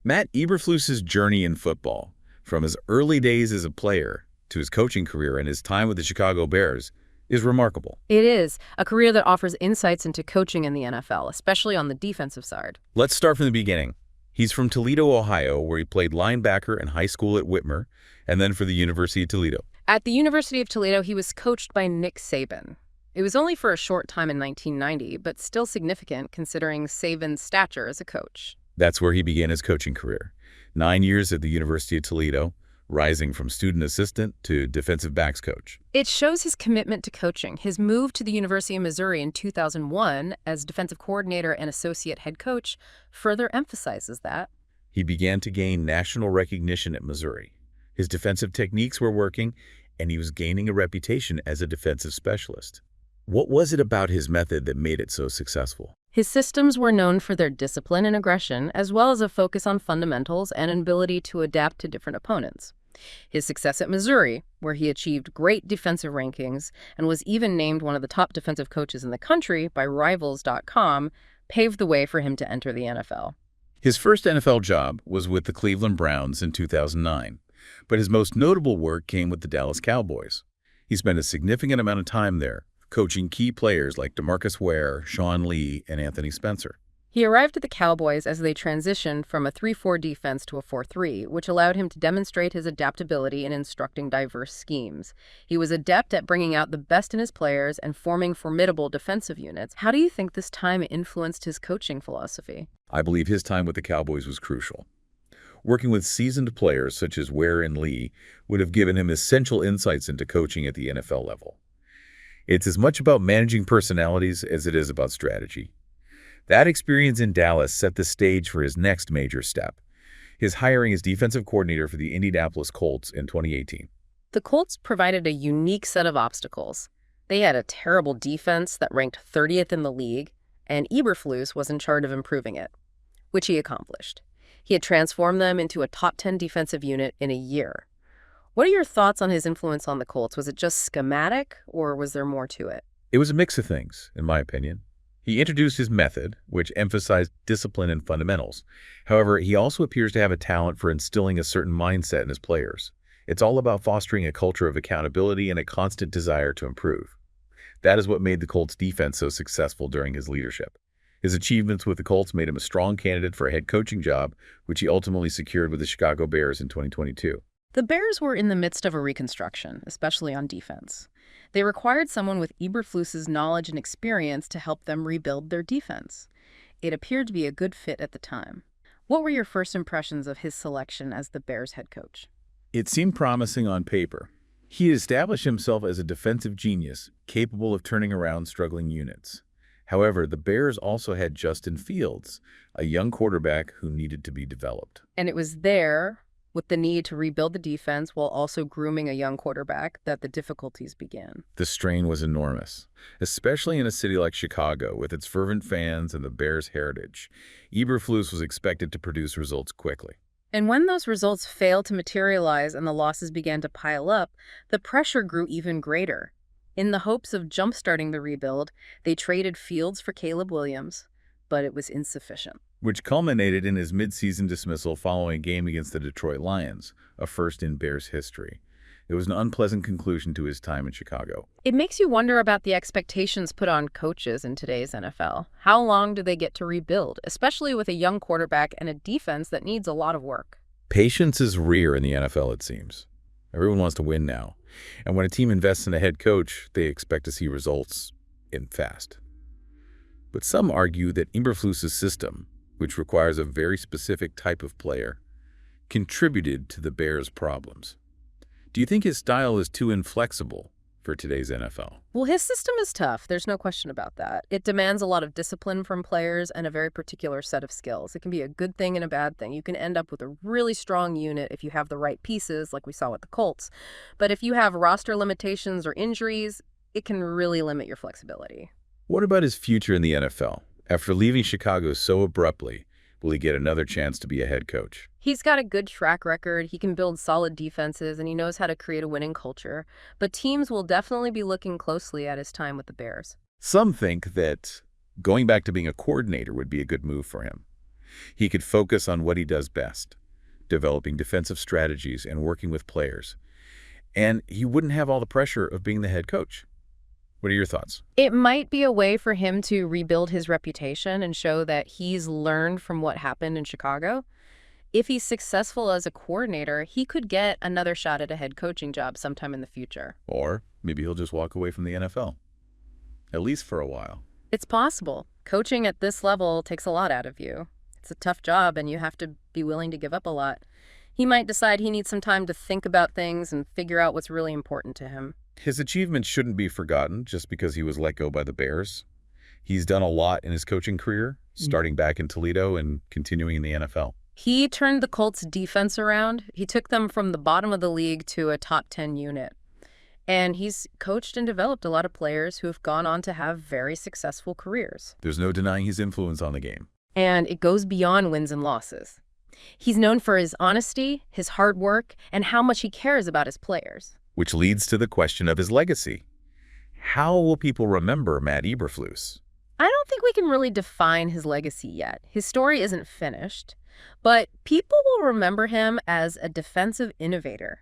Matt Eberflus's journey in football, from his early days as a player to his coaching career and his time with the Chicago Bears, is remarkable. It is a career that offers insights into coaching in the NFL, especially on the defensive side. Let's start from the beginning. He's from Toledo, Ohio, where he played linebacker in high school at Whitmer and then for the University of Toledo. At the University of Toledo, he was coached by Nick Saban. It was only for a short time in 1990, but still significant considering Saban's stature as a coach. That's where he began his coaching career. 9 years at the University of Toledo, rising from student assistant to defensive backs coach. It shows his commitment to coaching. His move to the University of Missouri in 2001 as defensive coordinator and associate head coach further emphasizes that. He began to gain national recognition at Missouri. His defensive techniques were working, and he was gaining a reputation as a defensive specialist. What was it about his method that made it so successful? His systems were known for their discipline and aggression, as well as a focus on fundamentals and an ability to adapt to different opponents. His success at Missouri, where he achieved great defensive rankings and was even named one of the top defensive coaches in the country by Rivals.com, paved the way for him to enter the NFL. His first NFL job was with the Cleveland Browns in 2009, but his most notable work came with the Dallas Cowboys. He spent a significant amount of time there, coaching key players like DeMarcus Ware, Sean Lee, and Anthony Spencer. He arrived at the Cowboys as they transitioned from a 3-4 defense to a 4-3, which allowed him to demonstrate his adaptability in instructing diverse schemes. He was adept at bringing out the best in his players and forming formidable defensive units. How do you think this time influenced his coaching philosophy? I believe his time with the Cowboys was crucial. Working with seasoned players such as Ware and Lee would have given him essential insights into coaching at the NFL level. It's as much about managing personalities as it is about strategy. That experience in Dallas set the stage for his next major step, his hiring as defensive coordinator for the Indianapolis Colts in 2018. The Colts provided a unique set of obstacles. They had a terrible defense that ranked 30th in the league, and Eberflus was in charge of improving it, which he accomplished. He had transformed them into a top 10 defensive unit in a year. What are your thoughts on his influence on the Colts? Was it just schematic, or was there more to it? It was a mix of things, in my opinion. He introduced his method, which emphasized discipline and fundamentals. However, he also appears to have a talent for instilling a certain mindset in his players. It's all about fostering a culture of accountability and a constant desire to improve. That is what made the Colts defense so successful during his leadership. His achievements with the Colts made him a strong candidate for a head coaching job, which he ultimately secured with the Chicago Bears in 2022. The Bears were in the midst of a reconstruction, especially on defense. They required someone with Eberflus's knowledge and experience to help them rebuild their defense. It appeared to be a good fit at the time. What were your first impressions of his selection as the Bears head coach? It seemed promising on paper. He established himself as a defensive genius, capable of turning around struggling units. However, the Bears also had Justin Fields, a young quarterback who needed to be developed. And it was there, with the need to rebuild the defense while also grooming a young quarterback, that the difficulties began. The strain was enormous, especially in a city like Chicago with its fervent fans and the Bears' heritage. Eberflus was expected to produce results quickly. And when those results failed to materialize and the losses began to pile up, the pressure grew even greater. In the hopes of jump-starting the rebuild, they traded Fields for Caleb Williams, but it was insufficient. Which culminated in his midseason dismissal following a game against the Detroit Lions, a first in Bears history. It was an unpleasant conclusion to his time in Chicago. It makes you wonder about the expectations put on coaches in today's NFL. How long do they get to rebuild, especially with a young quarterback and a defense that needs a lot of work? Patience is rare in the NFL, it seems. Everyone wants to win now. And when a team invests in a head coach, they expect to see results in fast. But some argue that Eberflus's system, which requires a very specific type of player, contributed to the Bears' problems. Do you think his style is too inflexible for today's NFL? Well, his system is tough. There's no question about that. It demands a lot of discipline from players and a very particular set of skills. It can be a good thing and a bad thing. You can end up with a really strong unit if you have the right pieces, like we saw with the Colts. But if you have roster limitations or injuries, it can really limit your flexibility. What about his future in the NFL? After leaving Chicago so abruptly, will he get another chance to be a head coach? He's got a good track record, he can build solid defenses, and he knows how to create a winning culture. But teams will definitely be looking closely at his time with the Bears. Some think that going back to being a coordinator would be a good move for him. He could focus on what he does best, developing defensive strategies and working with players. And he wouldn't have all the pressure of being the head coach. What are your thoughts? It might be a way for him to rebuild his reputation and show that he's learned from what happened in Chicago. If he's successful as a coordinator, he could get another shot at a head coaching job sometime in the future. Or maybe he'll just walk away from the NFL, at least for a while. It's possible. Coaching at this level takes a lot out of you. It's a tough job, and you have to be willing to give up a lot. He might decide he needs some time to think about things and figure out what's really important to him. His achievements shouldn't be forgotten just because he was let go by the Bears. He's done a lot in his coaching career, starting back in Toledo and continuing in the NFL. He turned the Colts' defense around. He took them from the bottom of the league to a top 10 unit. And he's coached and developed a lot of players who have gone on to have very successful careers. There's no denying his influence on the game. And it goes beyond wins and losses. He's known for his honesty, his hard work, and how much he cares about his players. Which leads to the question of his legacy. How will people remember Matt Eberflus? I don't think we can really define his legacy yet. His story isn't finished, but people will remember him as a defensive innovator.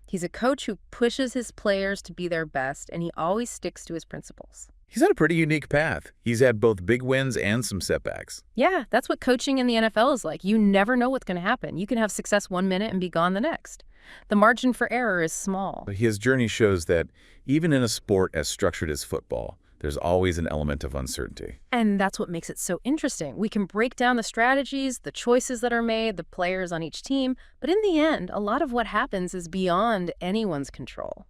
He's a coach who pushes his players to be their best, and he always sticks to his principles. He's had a pretty unique path. He's had both big wins and some setbacks. Yeah, that's what coaching in the NFL is like. You never know what's going to happen. You can have success one minute and be gone the next. The margin for error is small. But his journey shows that even in a sport as structured as football, there's always an element of uncertainty. And that's what makes it so interesting. We can break down the strategies, the choices that are made, the players on each team, but in the end, a lot of what happens is beyond anyone's control.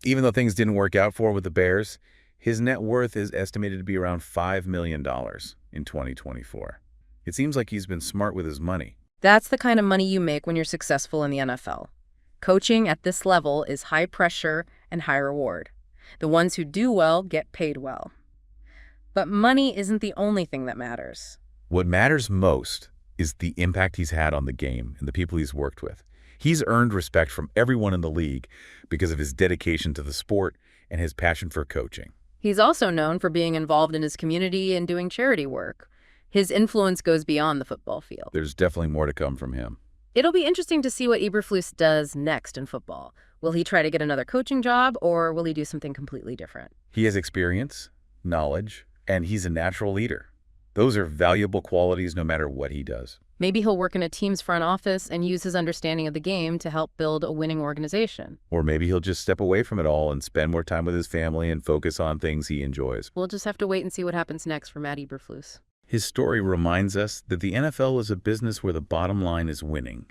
Even though things didn't work out for him with the Bears, his net worth is estimated to be around $5 million in 2024. It seems like he's been smart with his money. That's the kind of money you make when you're successful in the NFL. Coaching at this level is high pressure and high reward. The ones who do well get paid well. But money isn't the only thing that matters. What matters most is the impact he's had on the game and the people he's worked with. He's earned respect from everyone in the league because of his dedication to the sport and his passion for coaching. He's also known for being involved in his community and doing charity work. His influence goes beyond the football field. There's definitely more to come from him. It'll be interesting to see what Eberflus does next in football. Will he try to get another coaching job, or will he do something completely different? He has experience, knowledge, and he's a natural leader. Those are valuable qualities no matter what he does. Maybe he'll work in a team's front office and use his understanding of the game to help build a winning organization. Or maybe he'll just step away from it all and spend more time with his family and focus on things he enjoys. We'll just have to wait and see what happens next for Matt Eberflus. His story reminds us that the NFL is a business where the bottom line is winning.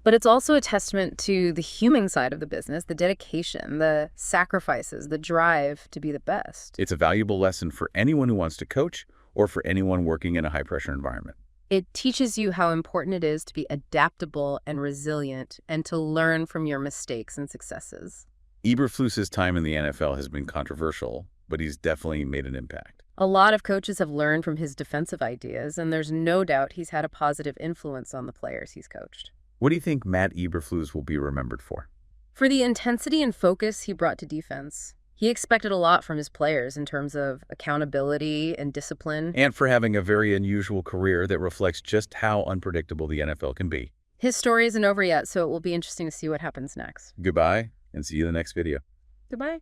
But it's also a testament to the human side of the business, the dedication, the sacrifices, the drive to be the best. It's a valuable lesson for anyone who wants to coach or for anyone working in a high-pressure environment. It teaches you how important it is to be adaptable and resilient and to learn from your mistakes and successes. Eberflus's time in the NFL has been controversial, but he's definitely made an impact. A lot of coaches have learned from his defensive ideas, and there's no doubt he's had a positive influence on the players he's coached. What do you think Matt Eberflus will be remembered for? For the intensity and focus he brought to defense. He expected a lot from his players in terms of accountability and discipline. And for having a very unusual career that reflects just how unpredictable the NFL can be. His story isn't over yet, so it will be interesting to see what happens next. Goodbye, and see you in the next video. Goodbye.